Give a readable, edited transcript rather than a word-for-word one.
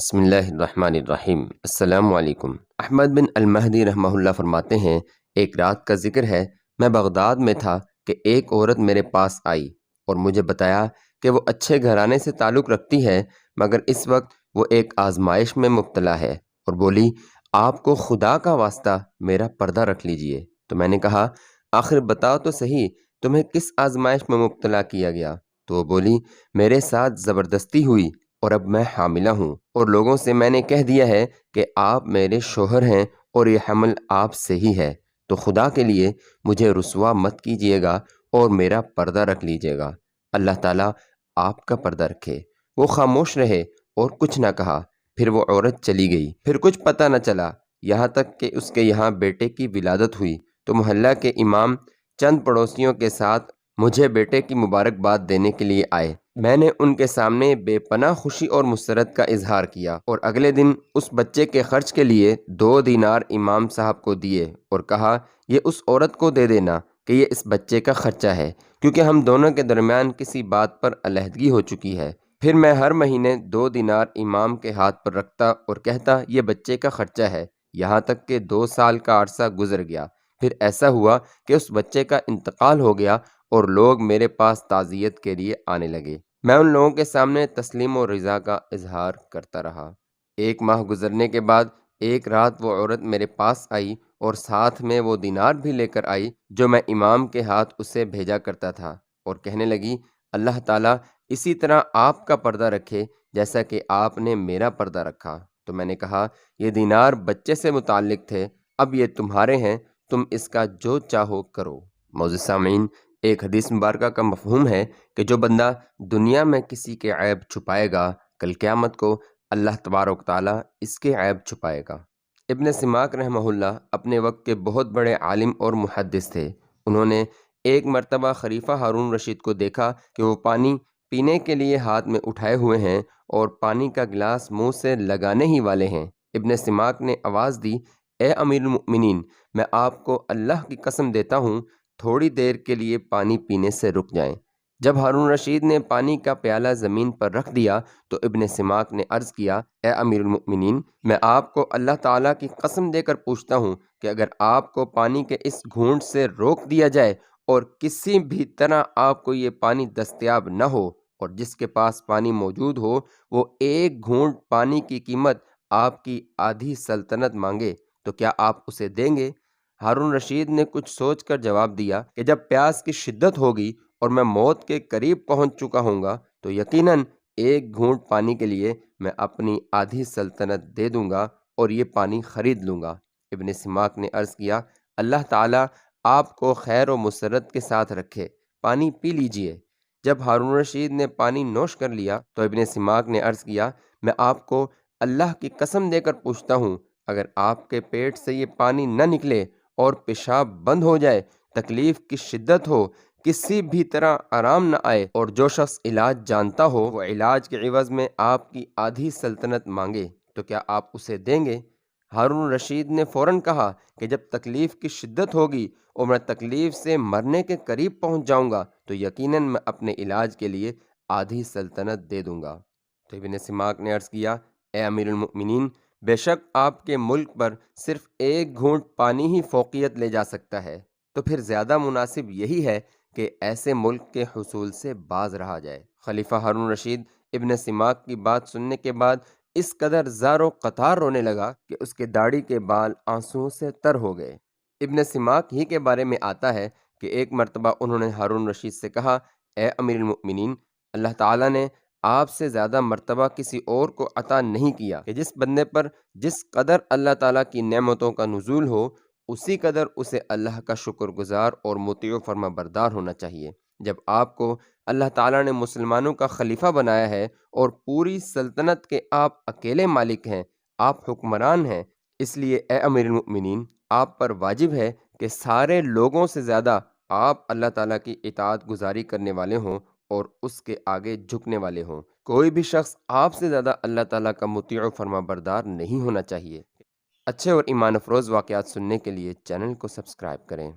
بسم اللہ الرحمن الرحیم۔ السلام علیکم۔ احمد بن المہدی رحمہ اللہ فرماتے ہیں، ایک رات کا ذکر ہے، میں بغداد میں تھا کہ ایک عورت میرے پاس آئی اور مجھے بتایا کہ وہ اچھے گھرانے سے تعلق رکھتی ہے، مگر اس وقت وہ ایک آزمائش میں مبتلا ہے، اور بولی آپ کو خدا کا واسطہ میرا پردہ رکھ لیجئے۔ تو میں نے کہا آخر بتاؤ تو صحیح، تمہیں کس آزمائش میں مبتلا کیا گیا؟ تو وہ بولی میرے ساتھ زبردستی ہوئی اور اب میں حاملہ ہوں، اور لوگوں سے میں نے کہہ دیا ہے کہ آپ میرے شوہر ہیں اور یہ حمل آپ سے ہی ہے، تو خدا کے لیے مجھے رسوا مت کیجیے گا اور میرا پردہ رکھ لیجیے گا۔ اللہ تعالیٰ آپ کا پردہ رکھے۔ وہ خاموش رہے اور کچھ نہ کہا، پھر وہ عورت چلی گئی۔ پھر کچھ پتہ نہ چلا، یہاں تک کہ اس کے یہاں بیٹے کی ولادت ہوئی تو محلہ کے امام چند پڑوسیوں کے ساتھ مجھے بیٹے کی مبارکباد دینے کے لیے آئے۔ میں نے ان کے سامنے بے پناہ خوشی اور مسرت کا اظہار کیا، اور اگلے دن اس بچے کے خرچ کے لیے 2 دینار امام صاحب کو دیے اور کہا یہ اس عورت کو دے دینا کہ یہ اس بچے کا خرچہ ہے، کیونکہ ہم دونوں کے درمیان کسی بات پر علیحدگی ہو چکی ہے۔ پھر میں ہر مہینے 2 دینار امام کے ہاتھ پر رکھتا اور کہتا یہ بچے کا خرچہ ہے، یہاں تک کہ 2 سال کا عرصہ گزر گیا۔ پھر ایسا ہوا کہ اس بچے کا انتقال ہو گیا اور لوگ میرے پاس تعزیت کے لیے آنے لگے۔ میں ان لوگوں کے سامنے تسلیم و رضا کا اظہار کرتا رہا۔ 1 ماہ گزرنے کے بعد ایک رات وہ عورت میرے پاس آئی اور ساتھ میں وہ دینار بھی لے کر آئی جو میں امام کے ہاتھ اسے بھیجا کرتا تھا، اور کہنے لگی اللہ تعالیٰ اسی طرح آپ کا پردہ رکھے جیسا کہ آپ نے میرا پردہ رکھا۔ تو میں نے کہا یہ دینار بچے سے متعلق تھے، اب یہ تمہارے ہیں، تم اس کا جو چاہو کرو۔ معزز سامعین، ایک حدیث مبارکہ کا مفہوم ہے کہ جو بندہ دنیا میں کسی کے عیب چھپائے گا، کل قیامت کو اللہ تبارک و تعالیٰ اس کے عیب چھپائے گا۔ ابن سماک رحمہ اللہ اپنے وقت کے بہت بڑے عالم اور محدث تھے۔ انہوں نے ایک مرتبہ خلیفہ ہارون رشید کو دیکھا کہ وہ پانی پینے کے لیے ہاتھ میں اٹھائے ہوئے ہیں اور پانی کا گلاس منہ سے لگانے ہی والے ہیں۔ ابن سماک نے آواز دی اے امیر المؤمنین، میں آپ کو اللہ کی قسم دیتا ہوں تھوڑی دیر کے لیے پانی پینے سے رک جائیں۔ جب ہارون رشید نے پانی کا پیالہ زمین پر رکھ دیا تو ابن سماک نے عرض کیا اے امیر المؤمنین، میں آپ کو اللہ تعالیٰ کی قسم دے کر پوچھتا ہوں کہ اگر آپ کو پانی کے اس گھونٹ سے روک دیا جائے اور کسی بھی طرح آپ کو یہ پانی دستیاب نہ ہو اور جس کے پاس پانی موجود ہو وہ ایک گھونٹ پانی کی قیمت آپ کی آدھی سلطنت مانگے تو کیا آپ اسے دیں گے؟ ہارون رشید نے کچھ سوچ کر جواب دیا کہ جب پیاس کی شدت ہوگی اور میں موت کے قریب پہنچ چکا ہوں گا تو یقیناً ایک گھونٹ پانی کے لیے میں اپنی آدھی سلطنت دے دوں گا اور یہ پانی خرید لوں گا۔ ابن سماک نے عرض کیا اللہ تعالیٰ آپ کو خیر و مسرت کے ساتھ رکھے، پانی پی لیجئے۔ جب ہارون رشید نے پانی نوش کر لیا تو ابن سماک نے عرض کیا میں آپ کو اللہ کی قسم دے کر پوچھتا ہوں اگر آپ کے پیٹ سے یہ پانی نہ نکلے اور پیشاب بند ہو جائے، تکلیف کی شدت ہو، کسی بھی طرح آرام نہ آئے اور جو شخص علاج جانتا ہو وہ علاج کے عوض میں آپ کی آدھی سلطنت مانگے تو کیا آپ اسے دیں گے؟ ہارون رشید نے فوراً کہا کہ جب تکلیف کی شدت ہوگی اور میں تکلیف سے مرنے کے قریب پہنچ جاؤں گا تو یقیناً میں اپنے علاج کے لیے آدھی سلطنت دے دوں گا۔ تو ابن سماک نے عرض کیا اے امیر المؤمنین، بے شک آپ کے ملک پر صرف ایک گھونٹ پانی ہی فوقیت لے جا سکتا ہے، تو پھر زیادہ مناسب یہی ہے کہ ایسے ملک کے حصول سے باز رہا جائے۔ خلیفہ ہارون رشید ابن سماک کی بات سننے کے بعد اس قدر زار و قطار رونے لگا کہ اس کے داڑھی کے بال آنسوؤں سے تر ہو گئے۔ ابن سماک ہی کے بارے میں آتا ہے کہ ایک مرتبہ انہوں نے ہارون رشید سے کہا اے امیر المؤمنین، اللہ تعالیٰ نے آپ سے زیادہ مرتبہ کسی اور کو عطا نہیں کیا کہ جس بندے پر جس قدر اللہ تعالیٰ کی نعمتوں کا نزول ہو اسی قدر اسے اللہ کا شکر گزار اور مطیع و فرما بردار ہونا چاہیے۔ جب آپ کو اللہ تعالیٰ نے مسلمانوں کا خلیفہ بنایا ہے اور پوری سلطنت کے آپ اکیلے مالک ہیں، آپ حکمران ہیں، اس لیے اے امیر المؤمنین آپ پر واجب ہے کہ سارے لوگوں سے زیادہ آپ اللہ تعالیٰ کی اطاعت گزاری کرنے والے ہوں اور اس کے آگے جھکنے والے ہوں۔ کوئی بھی شخص آپ سے زیادہ اللہ تعالیٰ کا مطیع و فرما بردار نہیں ہونا چاہیے۔ اچھے اور ایمان افروز واقعات سننے کے لیے چینل کو سبسکرائب کریں۔